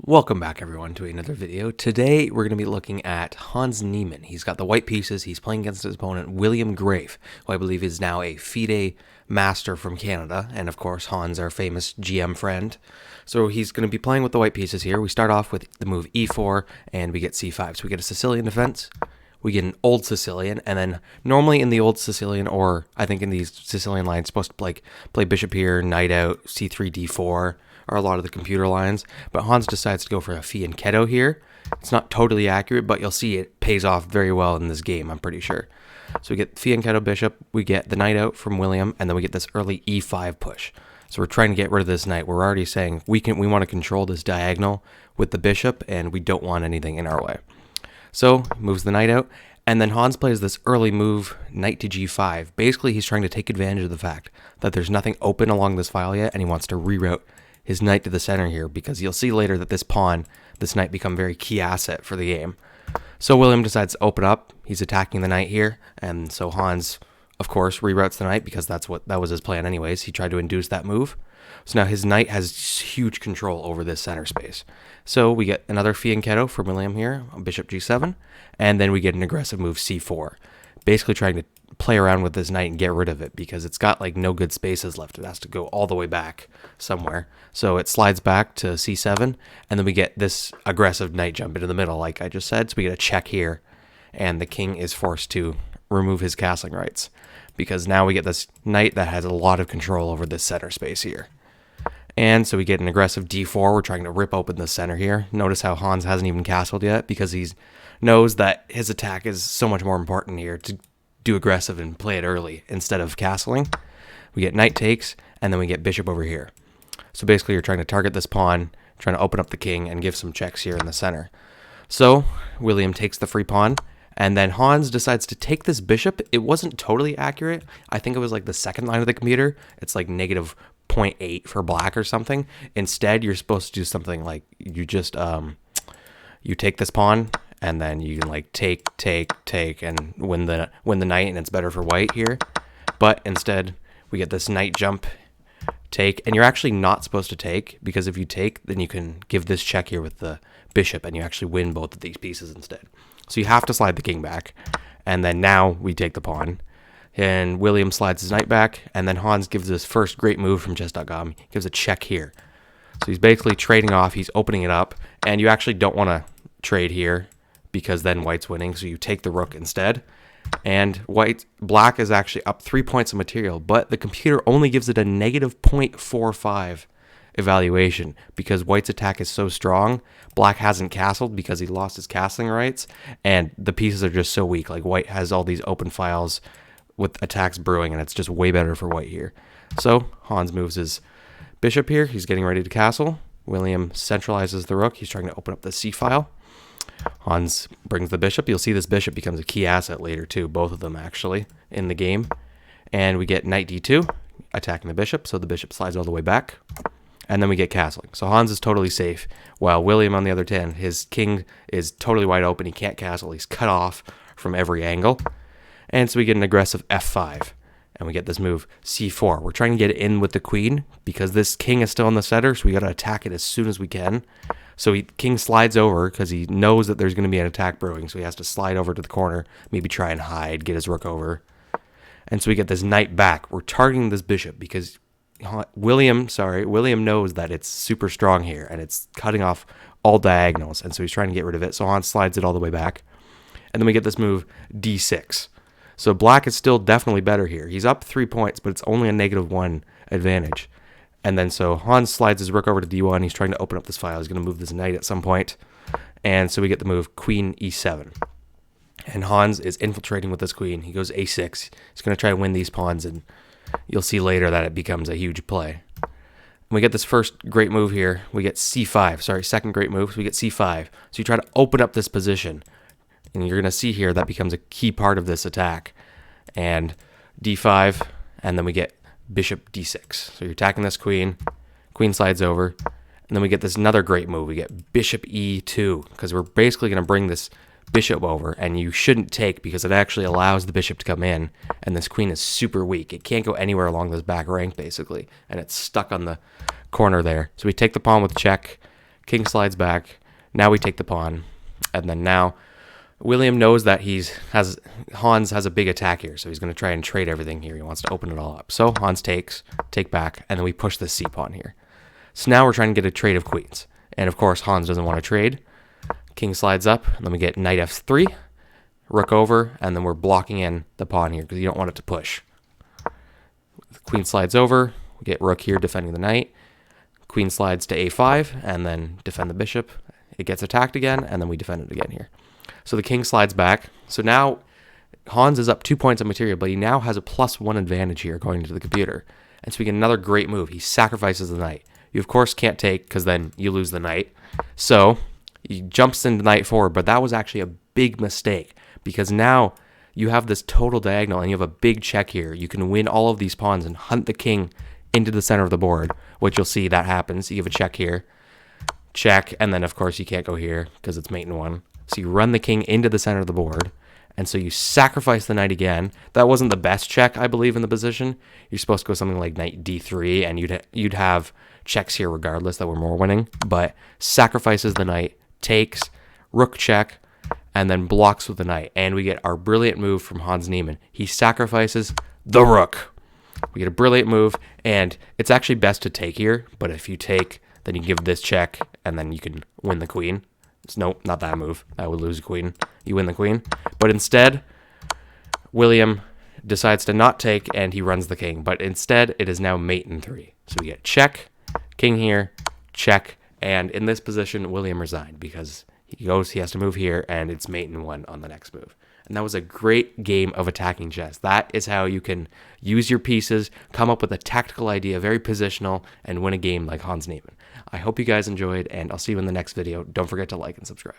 Welcome back, everyone, to another video. Today, we're going to be looking at Hans Niemann. He's got the white pieces. He's playing against his opponent, William Grafe, who I believe is now a FIDE master from Canada, and of course, Hans, our famous GM friend. So he's going to be playing with the white pieces here. We start off with the move e4, and we get c5. So we get a Sicilian defense, we get an old Sicilian, and then normally in the old Sicilian, or I think in these Sicilian lines, supposed to play bishop here, knight out, c3, d4, are a lot of the computer lines, but Hans decides to go for a fianchetto here. It's not totally accurate, but you'll see it pays off very well in this game, I'm pretty sure. So we get fianchetto bishop, we get the knight out from William, and then we get this early e5 push. So we're trying to get rid of this knight. We're already saying we want to control this diagonal with the bishop, and we don't want anything in our way. So he moves the knight out, and then Hans plays this early move, knight to g5. Basically, he's trying to take advantage of the fact that there's nothing open along this file yet, and he wants to reroute his knight to the center here, because you'll see later that this knight become very key asset for the game. So William decides to open up. He's attacking the knight here, and so Hans, of course, reroutes the knight because that was his plan anyways. He tried to induce that move. So now his knight has huge control over this center space. So we get another fianchetto from William here, bishop g7, and then we get an aggressive move c4, basically trying to play around with this knight and get rid of it because it's got like no good spaces left. It has to go all the way back somewhere. So it slides back to c7, and then we get this aggressive knight jump into the middle, like I just said. So we get a check here, and the king is forced to remove his castling rights because now we get this knight that has a lot of control over this center space here. And so we get an aggressive d4. We're trying to rip open the center here. Notice how Hans hasn't even castled yet because he knows that his attack is so much more important here to do aggressive and play it early instead of castling. We get knight takes, and then we get bishop over here. So basically you're trying to target this pawn, trying to open up the king and give some checks here in the center. So William takes the free pawn, and then Hans decides to take this bishop. It wasn't totally accurate. I think it was like the second line of the computer. It's like negative 0.8 for black or something. Instead, you're supposed to do something like you just you take this pawn, and then you can like take, and win the knight, and it's better for white here. But instead, we get this knight jump, take, and you're actually not supposed to take, because if you take, then you can give this check here with the bishop, and you actually win both of these pieces instead. So you have to slide the king back, and then now we take the pawn, and William slides his knight back, and then Hans gives this first great move from chess.com. He gives a check here. So he's basically trading off, he's opening it up, and you actually don't want to trade here, because then white's winning, so you take the rook instead. And black is actually up 3 points of material, but the computer only gives it a negative 0.45 evaluation because white's attack is so strong. Black hasn't castled because he lost his castling rights, and the pieces are just so weak. Like white has all these open files with attacks brewing, and it's just way better for white here. So Hans moves his bishop here. He's getting ready to castle. William centralizes the rook. He's trying to open up the c file. Hans brings the bishop. You'll see this bishop becomes a key asset later too, both of them actually, in the game. And we get knight d2, attacking the bishop, so the bishop slides all the way back. And then we get castling. So Hans is totally safe, while William, on the other hand, his king is totally wide open. He can't castle. He's cut off from every angle. And so we get an aggressive f5, and we get this move c4. We're trying to get it in with the queen, because this king is still in the center, so we got to attack it as soon as we can. So king slides over because he knows that there's going to be an attack brewing, so he has to slide over to the corner, maybe try and hide, get his rook over. And so we get this knight back. We're targeting this bishop because William knows that it's super strong here, and it's cutting off all diagonals, and so he's trying to get rid of it. So Hans slides it all the way back. And then we get this move d6. So black is still definitely better here. He's up 3 points, but it's only a -1 advantage. And then so Hans slides his rook over to d1. He's trying to open up this file. He's going to move this knight at some point. And so we get the move queen e7. And Hans is infiltrating with this queen. He goes a6. He's going to try to win these pawns, and you'll see later that it becomes a huge play. And we get this first great move here. We get c5. Sorry, second great move. So we get c5. So you try to open up this position. And you're going to see here that becomes a key part of this attack. And d5, and then we get bishop d6. So you're attacking this queen slides over, and then we get this another great move. We get bishop e2, because we're basically going to bring this bishop over, and you shouldn't take because it actually allows the bishop to come in, and this queen is super weak. It can't go anywhere along this back rank, basically, and it's stuck on the corner there. So we take the pawn with check, King slides back. Now we take the pawn. And then now William knows that Hans has a big attack here, so he's going to try and trade everything here. He wants to open it all up. So Hans take back, and then we push the c-pawn here. So now we're trying to get a trade of queens. And of course, Hans doesn't want to trade. King slides up, and then we get knight f3, rook over, and then we're blocking in the pawn here because you don't want it to push. The queen slides over, we get rook here defending the knight. Queen slides to a5, and then defend the bishop. It gets attacked again, and then we defend it again here. So the king slides back. So now Hans is up 2 points of material, but he now has a +1 advantage here going into the computer. And so we get another great move. He sacrifices the knight. You, of course, can't take because then you lose the knight. So he jumps into knight forward, but that was actually a big mistake because now you have this total diagonal and you have a big check here. You can win all of these pawns and hunt the king into the center of the board, which you'll see that happens. You have a check here, check, and then, of course, you can't go here because it's mate in 1. So you run the king into the center of the board, and so you sacrifice the knight again. That wasn't the best check, I believe, in the position. You're supposed to go something like knight d3, and you'd have checks here regardless that were more winning, but sacrifices the knight, takes, rook check, and then blocks with the knight. And we get our brilliant move from Hans Niemann. He sacrifices the rook. We get a brilliant move, and it's actually best to take here, but if you take, then you give this check, and then you can win the queen. Nope, not that move. That would lose a queen. You win the queen. But instead, William decides to not take, and he runs the king. But instead, it is now mate in 3. So we get check, king here, check, and in this position, William resigned because he has to move here, and it's mate in 1 on the next move. And that was a great game of attacking chess. That is how you can use your pieces, come up with a tactical idea, very positional, and win a game like Hans Niemann. I hope you guys enjoyed, and I'll see you in the next video. Don't forget to like and subscribe.